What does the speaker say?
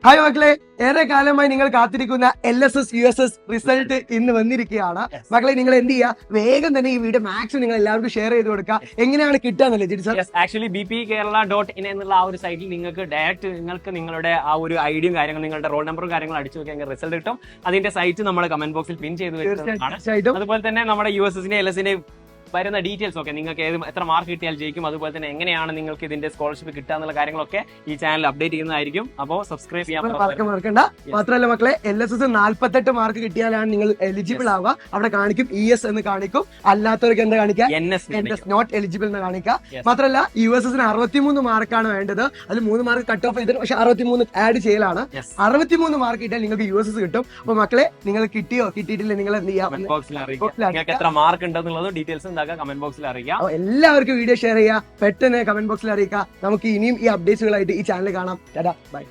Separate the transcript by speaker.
Speaker 1: Hi മക്കളെ, ഏറെ കാലമായി നിങ്ങൾ കാത്തിരിക്കുന്ന LSS USS റിസൾട്ട് ഇന്ന് വന്നിരിക്കുകയാണ്. മക്കളെ, നിങ്ങൾ എന്ത് ചെയ്യുക, വേഗം തന്നെ ഈ വീഡിയോ മാക്സിമം നിങ്ങൾ എല്ലാവർക്കും ഷെയർ ചെയ്ത് കൊടുക്കുക. എങ്ങനെയാണ് കിട്ടാന്നല്ലേ ജിഡി സാർ?
Speaker 2: ആക്ച്വലി bpkerala.in എന്നുള്ള ആ ഒരു സൈറ്റിൽ നിങ്ങൾക്ക് ഡയറക്റ്റ് നിങ്ങളുടെ ആ ഒരു ഐഡിയും കാര്യങ്ങളും നിങ്ങളുടെ റോൾ നമ്പറും കാര്യങ്ങളും അടിച്ചു നോക്കിയാൽ റിസൾട്ട് കിട്ടും. അതിന്റെ സൈറ്റ് നമ്മുടെ കമന്റ് ബോക്സിൽ പിൻ ചെയ്ത് വെച്ചിട്ടുണ്ട്. അതുപോലെ തന്നെ നമ്മുടെ USSന്റെ LSന്റെ വരുന്ന ഡീറ്റെയിൽസ് ഒക്കെ നിങ്ങൾക്ക് എത്ര മാർക്ക് കിട്ടിയാൽ ജയിക്കും, അതുപോലെ തന്നെ എങ്ങനെയാണ് നിങ്ങൾക്ക് ഇതിന്റെ സ്കോളർഷിപ്പ് കിട്ടുക എന്നുള്ള കാര്യങ്ങളൊക്കെ ഈ ചാനൽ അപ്ഡേറ്റ് ചെയ്യുന്നതായിരിക്കും. അപ്പോൾ സബ്സ്ക്രൈബ് ചെയ്യാൻ
Speaker 1: മറക്കണ്ട. മാത്രമല്ല മക്കളെ, LSS 48 മാർക്ക് കിട്ടിയാലാണ് നിങ്ങൾ എലിജിബിൾ ആവുക. അവിടെ കാണിക്കും ES എന്ന് കാണിക്കും, അല്ലാത്തവർക്ക് എന്താ കാണിക്കുക, NS നോട്ട് എലിജിബിൾ എന്ന് കാണിക്കുക. മാത്രമല്ല USS 63 മാർക്കാണ് വേണ്ടത്. അതിൽ 3 മാർക്ക് കട്ട് ഓഫ് ചെയ്തിട്ട് പക്ഷെ 63 ആഡ് ചെയ്യലാണ്. 63 മാർക്ക് കിട്ടിയാൽ നിങ്ങൾക്ക് USS കിട്ടും. അപ്പൊ മക്കളെ, നിങ്ങൾ കിട്ടിയോ കിട്ടിയിട്ടില്ല നിങ്ങൾ എന്ത് ചെയ്യാം,
Speaker 2: നിങ്ങൾക്ക് എത്ര മാർക്ക് ഉണ്ടെന്നുള്ളത് ഡീറ്റെയിൽസ് കമന്റ് ബോക്സിൽ അറിയിക്കാം.
Speaker 1: എല്ലാവർക്കും വീഡിയോ ഷെയർ ചെയ്യുക, പെട്ടെന്ന് കമന്റ് ബോക്സിൽ അറിയിക്കുക. നമുക്ക് ഇനിയും ഈ അപ്ഡേറ്റ്സുകളായിട്ട് ഈ ചാനൽ കാണാം. ബൈ.